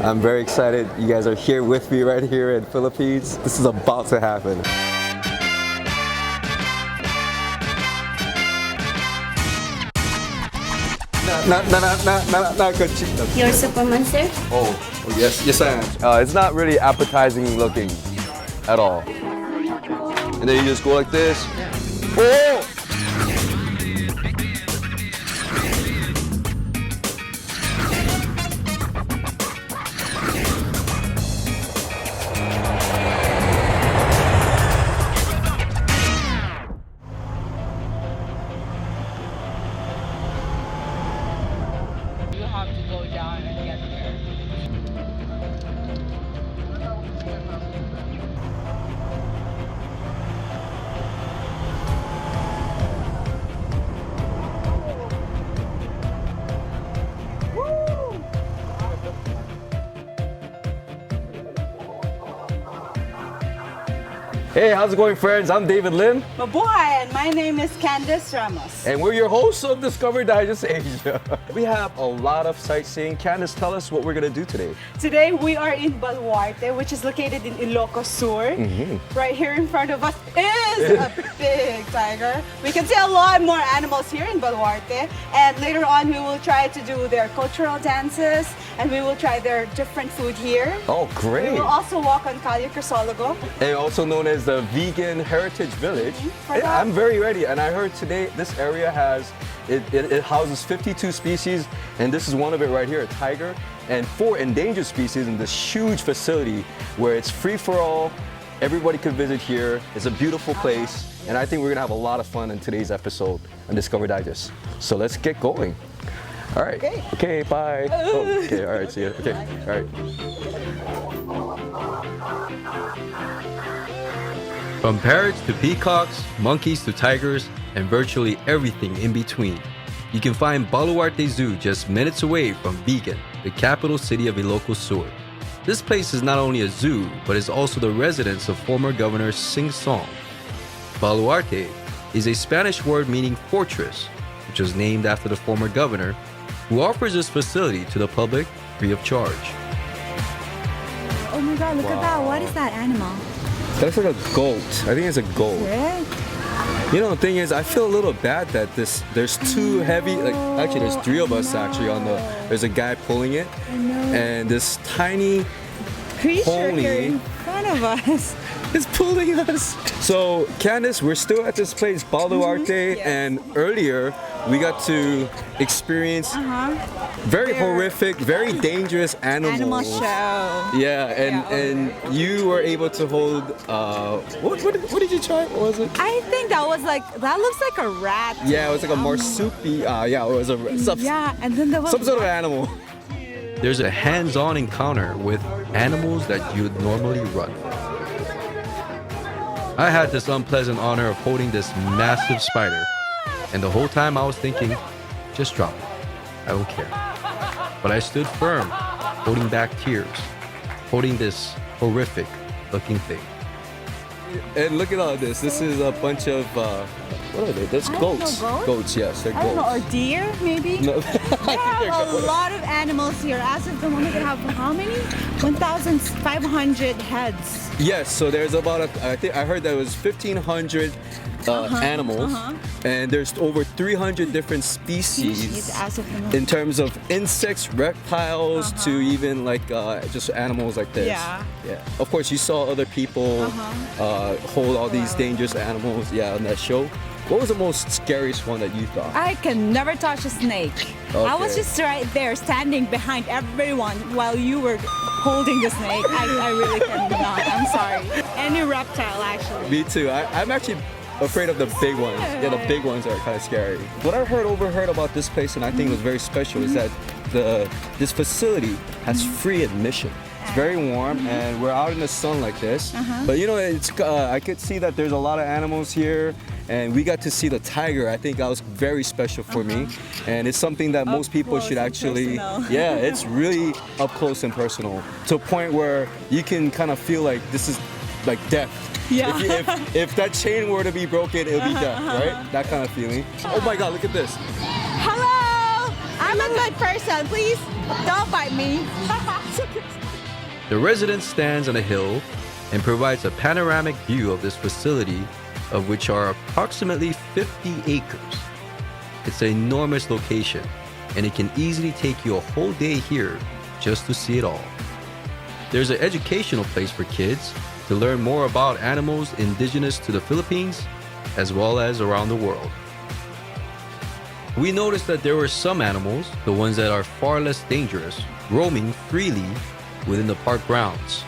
I'm very excited. You guys are here with me right here in Philippines. This is about to happen. Not good. You're Superman, sir? Oh, yes I am. It's not really appetizing looking at all. And then you just go like this. Oh! You have to go down and get there. Hey, how's it going, friends? I'm David Lim, Mabuhay, and my name is Candice Ramos. and we're your hosts of Discover Digest Asia. We have a lot of sightseeing. Candice, tell us what we're gonna do today. Today we are in Baluarte, which is located in Ilocos Sur. Right here in front of us is a big tiger. We can see a lot more animals here in Baluarte, and later on we will try to do their cultural dances, and we will try their different food here. Oh, We great! will also walk on Calle Crisologo. And also known as the Vegan Heritage Village. I'm very ready, and I heard today this area it houses 52 species, and this is one of it right here, a tiger, and 4 endangered species in this huge facility where it's free for all. Everybody can visit here. It's a beautiful place, and I think we're gonna have a lot of fun in today's episode on Discover Digest. So let's get going. All right. Okay. Bye. Oh, okay. All right. See you. Okay. All right. From parrots to peacocks, monkeys to tigers, and virtually everything in between. You can find Baluarte Zoo just minutes away from Vigan, the capital city of Ilocos Sur. This place is not only a zoo, but is also the residence of former Governor Sing Song. Baluarte is a Spanish word meaning fortress, which was named after the former governor, who offers this facility to the public free of charge. Oh my god, look at that. What is that animal? That's like a goat. I think it's a goat. Red? You know, the thing is, I feel a little bad that there's 2 heavy, actually there's 3 of us actually there's a guy pulling it, and this tiny Creature pony here in front of us. is pulling us. So, Candice, we're still at this place, Baluarte, Yes. and earlier we got to experience very horrific, very dangerous animals. Animal show. Yeah, and you were able to hold, what did you try? What was it? I think that looks like a rat. Yeah, it was like a marsupi. Yeah, it was Yeah, and then there was some sort of animal. There's a hands-on encounter with animals that you'd normally run. I had this unpleasant honor of holding this massive spider, and the whole time I was thinking, just drop it. I don't care. But I stood firm, holding back tears, holding this horrific looking thing. And look at all this. This is a bunch of, what are they? That's I don't goats. know, goats? Goats, yes, they're I don't goats. know, or deer maybe? No. We have a lot of animals here. As of the moment, we have how many? 1,500 heads. Yes, so there's about, I think I heard that it was 1,500 animals, and there's over 300 different species As of the moment. in terms of insects, reptiles, to even like just animals like this. Yeah. Of course, you saw other people hold all these dangerous animals. Yeah, on that show. What was the most scariest one that you thought? I can never touch a snake. I was Okay. just right there standing behind everyone while you were holding the snake. I really cannot. I'm sorry. Any reptile, actually. Me too. I'm actually afraid of the big ones. Yeah, the big ones are kind of scary. What I overheard about this place, and I think it was very special, is that this facility has free admission. It's very warm, and we're out in the sun like this. But you know, I could see that there's a lot of animals here, and we got to see the tiger. I think that was very special for me, and it's something that most people should actually. Yeah, it's really up close and personal to a point where you can kind of feel like this is like death. Yeah. If that chain were to be broken, it would be death, right? That kind of feeling. Oh my God, look at this. Hello! I'm a good person. Please don't bite me. The residence stands on a hill and provides a panoramic view of this facility, of which are approximately 50 acres. It's an enormous location, and it can easily take you a whole day here just to see it all. There's an educational place for kids to learn more about animals indigenous to the Philippines as well as around the world. We noticed that there were some animals, the ones that are far less dangerous, roaming freely within the park grounds,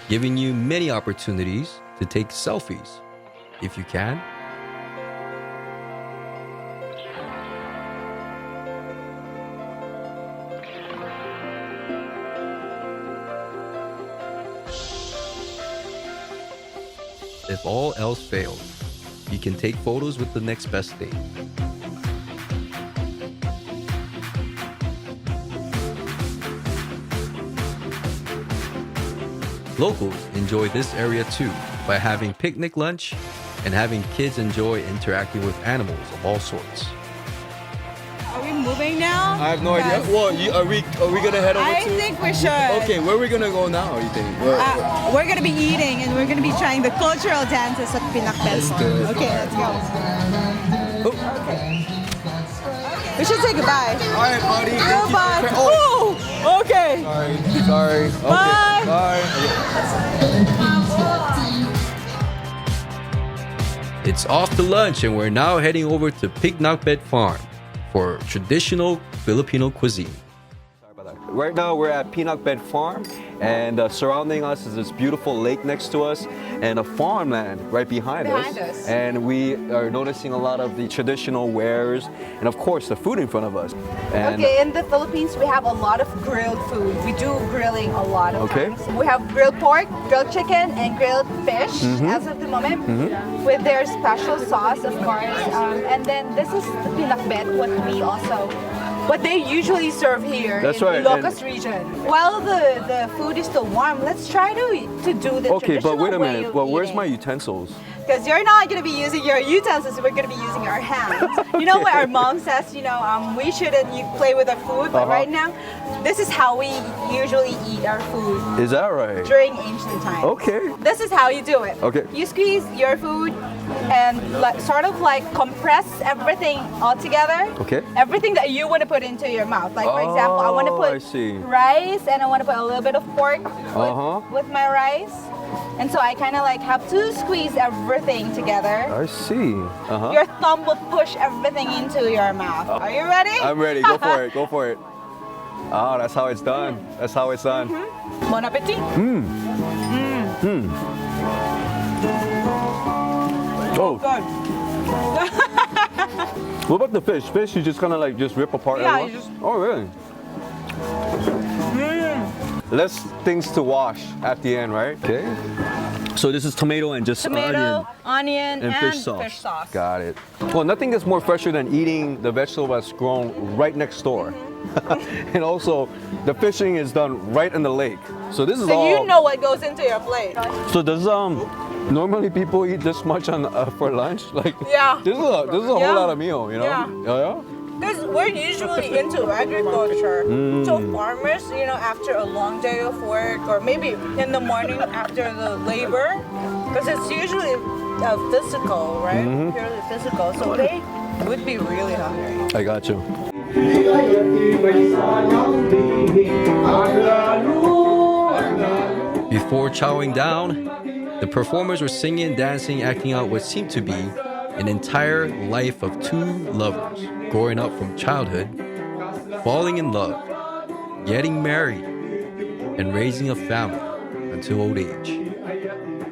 giving you many opportunities to take selfies, if you can. If all else fails, you can take photos with the next best thing. Locals enjoy this area too by having picnic lunch and having kids enjoy interacting with animals of all sorts. Are we moving now? I have no idea. Well, are we gonna head over I to? think we should. Okay, where are we gonna go now? You think? We're gonna be eating and we're gonna be trying the cultural dances at Pinakbel Let's Farm. do it. Okay, let's go. Oh. Okay. We should say goodbye. All right, buddy. Goodbye. Oh. Oh, okay. Sorry. Okay. Bye. Bye. It's off to lunch and we're now heading over to Pinakbel Farm for traditional Filipino cuisine. Right now we're at Pinakbel Farm, and surrounding us is this beautiful lake next to us and a farmland right behind us. And we are noticing a lot of the traditional wares and of course the food in front of us. And Okay, in the Philippines, we have a lot of grilled food. We do grilling a lot of times. We have grilled pork, grilled chicken, and grilled fish as of the moment, with their special sauce, of course. And then this is the pinakbet, what they usually serve here That's in right, the Ilocos region. While the food is still warm, let's try to do the okay, but traditional wait a way minute. of Well, where's eating. my utensils? Because you're not going to be using your utensils, we're going to be using our hands. You know what our mom says, we shouldn't play with our food, but right now, this is how we usually eat our food Is that right? during ancient times. Okay. This is how you do it. Okay. You squeeze your food and sort of like compress everything all together. Okay. Everything that you want to put into your mouth. Like for example, I want to Oh, put I see. rice and I want to put a little bit of pork Uh-huh. with my rice. And so I kind of like have to squeeze everything together. I see. Uh-huh. Your thumb will push everything into your mouth. Are you ready? I'm ready. Go for it. Go for it. Ah, that's how it's done. That's how it's done. Bon appetit. Oh, Good. what about the fish? Fish, you just kind of like just rip apart Yeah, everyone? you just- Oh, really? Less things to wash at the end, right? Okay. So this is tomato and just Tomato, onion, and fish sauce. Fish sauce. Got it. Well, nothing gets more fresher than eating the vegetable that's grown right next door. And also, the fishing is done right in the lake. So this is So all. you know what goes into your plate. So does normally people eat this much on for lunch? Like Yeah. This is a Yeah. whole lot of meal, you know? Yeah. Yeah. Because we're usually into agriculture. So farmers, after a long day of work or maybe in the morning after the labor, because it's usually physical, right? Purely physical. So they would be really hungry. I got you. Before chowing down, the performers were singing, dancing, acting out what seemed to be an entire life of two lovers growing up from childhood, falling in love, getting married, and raising a family until old age.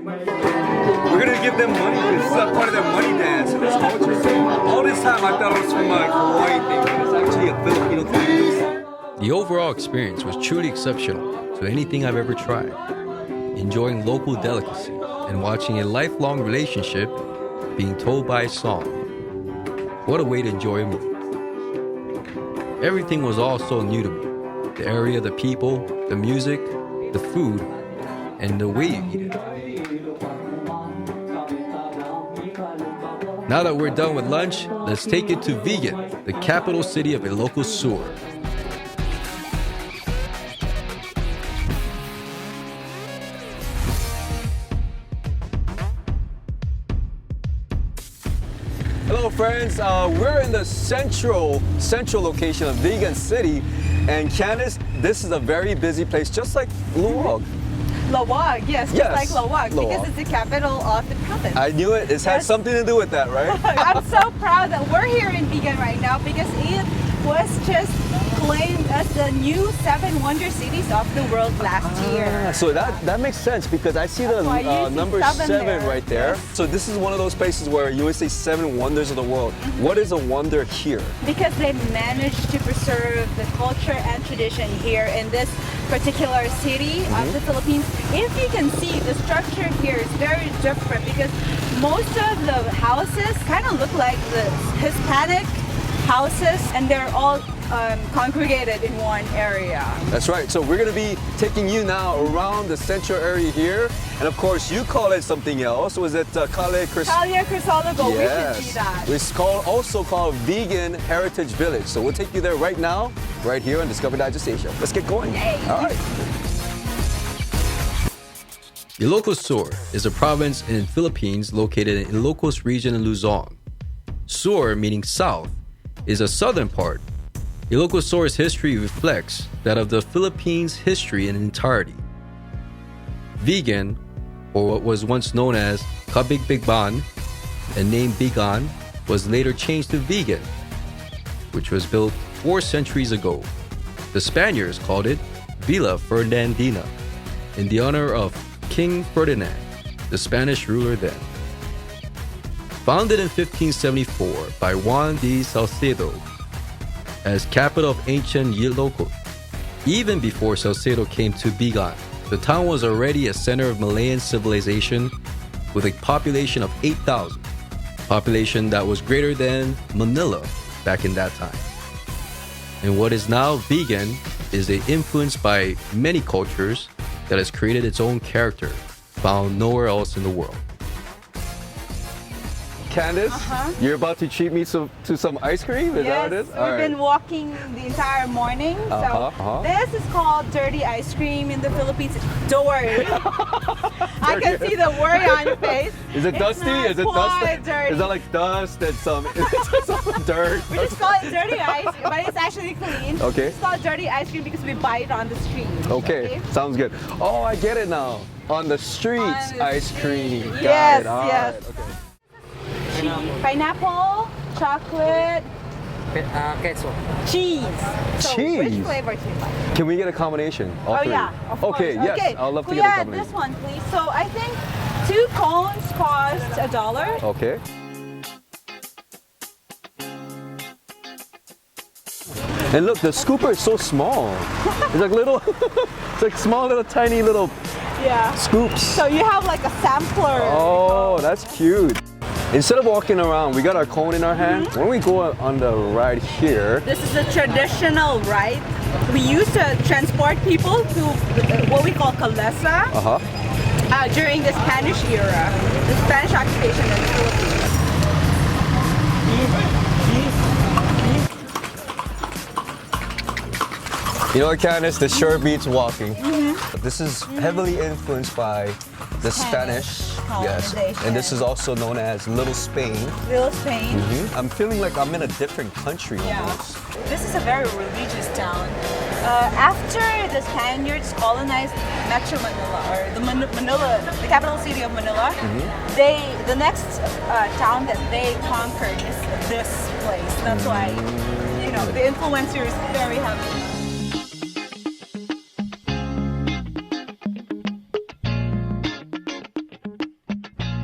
We're gonna give them money. This is a part of their money dance in this culture. All this time I thought it was from a Hawaii thing, but it's actually a Filipino thing. The overall experience was truly exceptional to anything I've ever tried. Enjoying local delicacies and watching a lifelong relationship being told by a song. What a way to enjoy a movie. Everything was all so new to me. The area, the people, the music, the food, and the way you eat it. Now that we're done with lunch, let's take it to vegan the capital city of Ilocos Sur. Hello friends, we're in the central location of Vegan City, and Candice, this is a very busy place, just like Luwag. Lawag, yes, just like Lawag, Lawag. because it's the capital of the province. I knew it. It has Yes. something to do with that, right? I'm so proud that we're here in Vegan right now because it was just claimed as the new 7 wonder cities of the world last year. So that makes sense because I see That's why the you see number 7 7 there. right there. Yes. So this is one of those places where you always say 7 wonders of the world. What is a wonder here? Because they managed to preserve the culture and tradition here in this particular city of the Philippines. If you can see, the structure here is very different because most of the houses kind of look like the Hispanic houses, and they're all congregated in one area. That's right. So we're going to be taking you now around the central area here. And of course, you call it something else. Was it Calle Cris? Talia Crisologo, we should see Yes. that. It's also called Vegan Heritage Village. So we'll take you there right now, right here on Discover Digest Asia. Let's get going. Yay. All right. Ilocos Sur is a province in Philippines located in Ilocos region in Luzon. Sur, meaning south, is a southern part. Ilocos Sur's history reflects that of the Philippines' history in entirety. Vegan, or what was once known as Kabigbigban and named Bigan, was later changed to Vegan, which was built 4 centuries ago. The Spaniards called it Villa Ferdinandina in the honor of King Ferdinand, the Spanish ruler then. Founded in 1574 by Juan de Salcedo as capital of ancient Ilocos. Even before Salcedo came to Bigan, the town was already a center of Malayan civilization with a population of 8,000, population that was greater than Manila back in that time. And what is now Vegan is influenced by many cultures that has created its own character, found nowhere else in the world. Candice, you're about to treat me to some ice cream? Is that what it is? We've been walking the entire morning. So this is called dirty ice cream in the Philippines. Don't worry. I can see the worry on your face. Is it dusty? Not Is it quite dusty? dirty. Is that like dust and some dirt? We just call it dirty ice, but it's actually clean. Okay. It's called dirty ice cream because we buy it on the street. Okay, sounds good. Oh, I get it now. On the streets, On the ice cream. Got Yes, it. All yes. right, okay. Pineapple, chocolate, Queso. cheese. So Cheese? which flavor do you like? Can we get a combination? All Oh three? yeah, of Okay, course. yes, I'd love to Kuya, get a combination. this one, please. So I think 2 cones cost $1. Okay. And look, the scooper is so small. It's like little, it's like small little tiny little Yeah. scoops. So you have like a sampler. Oh, that's cute. Instead of walking around, we got our cone in our hand. When we go on the ride here, This is a traditional ride. We used to transport people to what we call Calesa during the Spanish era, the Spanish occupation in the Philippines. you know what, Candice? The sure beats walking. This is heavily influenced by the Spanish. Yes, and this is also known as Little Spain. Little Spain. I'm feeling like I'm in a different country Yeah. almost. This is a very religious town. After the Spaniards colonized Metro Manila, or Manila, the capital city of Manila, the next town that they conquered is this place. That's why, the influence here is very heavy.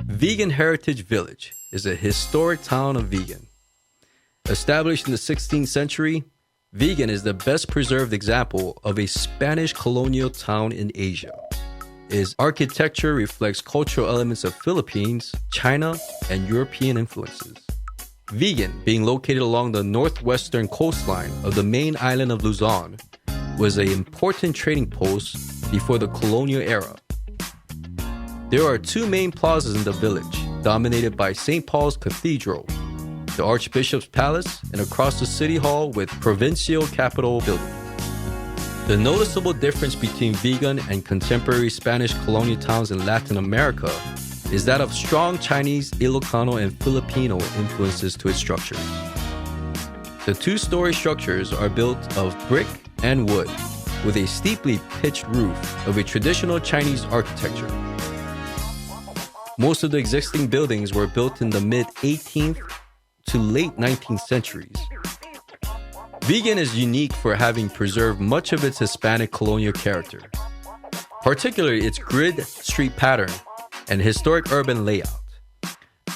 Vegan Heritage Village is a historic town of Vegan. Established in the 16th century, Vegan is the best preserved example of a Spanish colonial town in Asia. Its architecture reflects cultural elements of Philippines, China, and European influences. Vegan, being located along the northwestern coastline of the main island of Luzon, was an important trading post before the colonial era. There are 2 main plazas in the village, dominated by St. Paul's Cathedral. the Archbishop's Palace and across the City Hall with Provincial Capitol Building. The noticeable difference between vegan and contemporary Spanish colonial towns in Latin America is that of strong Chinese, Ilocano, and Filipino influences to its structures. The two-story structures are built of brick and wood, with a steeply pitched roof of a traditional Chinese architecture. Most of the existing buildings were built in the mid-18th to late 19th centuries. Vegan is unique for having preserved much of its Hispanic colonial character, particularly its grid street pattern and historic urban layout.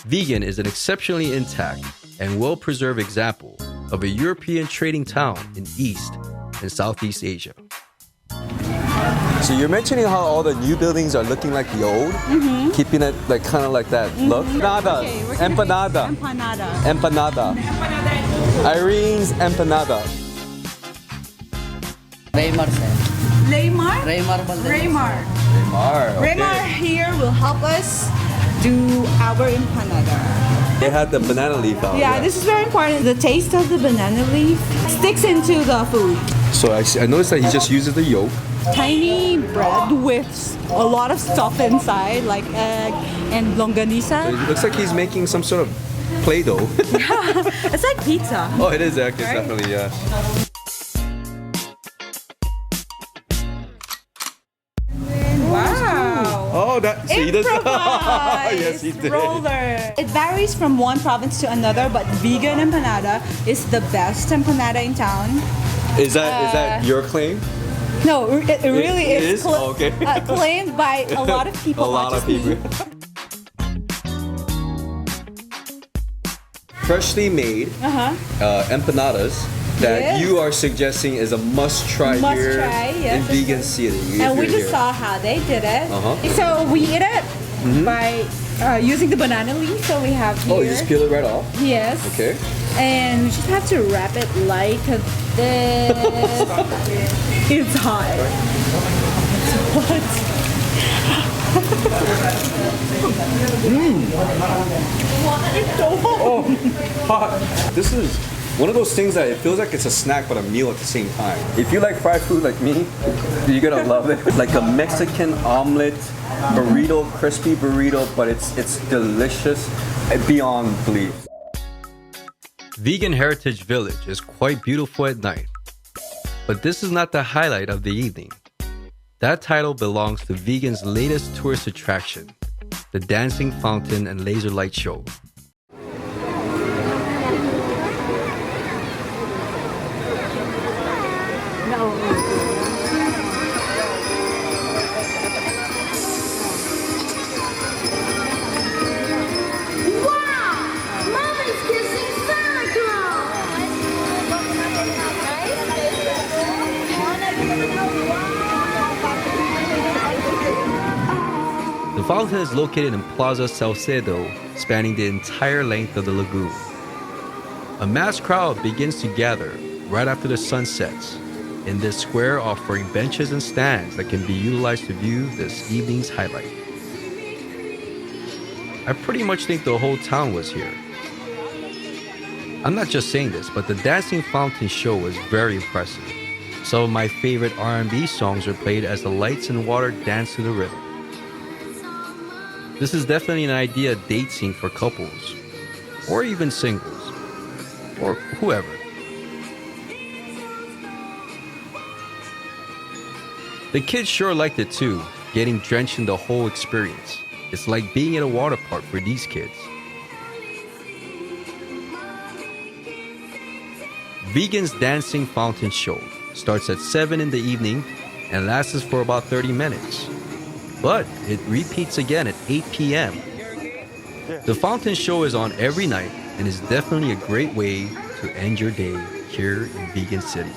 Vegan is an exceptionally intact and well-preserved example of a European trading town in East and Southeast Asia. So you're mentioning how all the new buildings are looking like the old, keeping it like kind of like that look. Empanada. Irene's empanada. Raymar, sir. Laymar? Raymar Valdez. Raymar. Okay. Raymar here will help us do our empanada. They had the banana leaf out. Yeah, this is very important. The taste of the banana leaf sticks into the food. So I noticed that he just uses the yolk. Tiny bread with a lot of stuff inside, like egg and longanisa. It looks like he's making some sort of Play-Doh. It's like pizza. Oh, it is actually, Right? definitely, yeah. Wow. Oh, that, see, this. Improvised Yes, he did. roller. It varies from one province to another, but vegan empanada is the best empanada in town. Is that your claim? No, it really It is, is? Oh, okay. claimed by a lot of people. A lot not of just me. people. Freshly made empanadas that Yes. you are suggesting is a must-try Must here try, yes, in of Vegan course. City. if And we you're just here. saw how they did it. Uh-huh. So we eat it by using the banana leaf. So we have here. Oh, you just peel it right off? Yes. Okay. And we just have to wrap it like this. It's hot. Hot. This is one of those things that it feels like it's a snack but a meal at the same time. If you like fried food like me, you're gonna love it. Like a Mexican omelet burrito, crispy burrito, but it's delicious beyond belief. Vegan Heritage Village is quite beautiful at night. But this is not the highlight of the evening. That title belongs to Vegan's latest tourist attraction, the Dancing Fountain and Laser Light Show. The fountain is located in Plaza Salcedo, spanning the entire length of the lagoon. A mass crowd begins to gather right after the sun sets in this square, offering benches and stands that can be utilized to view this evening's highlight. I pretty much think the whole town was here. I'm not just saying this, but the Dancing Fountain show was very impressive. Some of my favorite R&B songs are played as the lights and water dance to the rhythm. This is definitely an ideal date scene for couples, or even singles, or whoever. The kids sure liked it too, getting drenched in the whole experience. It's like being at a water park for these kids. Vegan's Dancing Fountain Show starts at 7 in the evening and lasts for about 30 minutes. But it repeats again at 8 p.m. The fountain show is on every night and is definitely a great way to end your day here in Vegan City.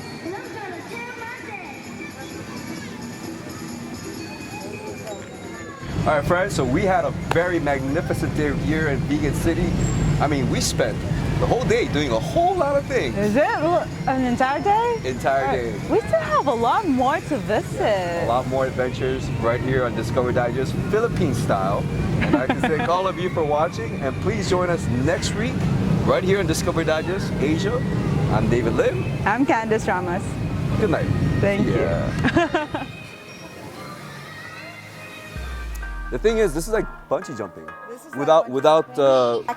All right, friends, so we had a very magnificent day here in Vegan City. I mean, we spent the whole day doing a whole lot of things. Is it an entire day? Entire day. We still have a lot more to visit. A lot more adventures right here on Discover Digest, Philippine style. And I can thank all of you for watching, and please join us next week right here in Discover Digest, Asia. I'm David Lim. I'm Candice Ramos. Good night. Thank you. The thing is, this is like bungee jumping. This is Without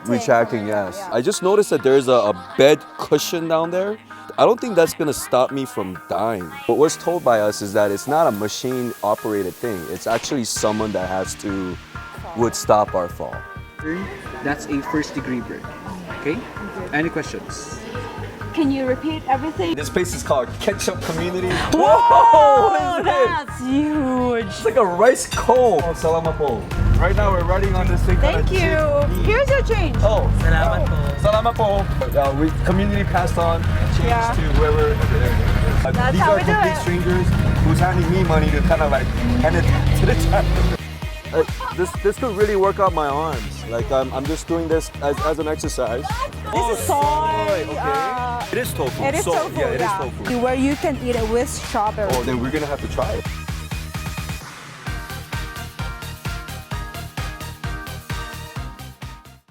retracting, yes. Yeah. I just noticed that there's a bed cushion down there. I don't think that's gonna stop me from dying. What was told by us is that it's not a machine operated thing. It's actually someone that would stop our fall. That's a first degree burn. Okay? Any questions? Can you repeat everything? This place is called Ketchup Community. Whoa, What is this? that's huge. It's like a rice cove. Oh, salamat po. Right now we're riding on this thing. Thank you. Here's your change. Oh, salamat po. Salamat po. We community passed on change Yeah. to whoever. That's These how are we do complete it. strangers who's handing me money to kind of like hand it to the driver. This could really work out my arms. Like I'm just doing this as an exercise. This is soy. Okay. It is tofu. It is tofu, Yeah, it is tofu. Where you can eat it with strawberry. Oh, then we're gonna have to try it.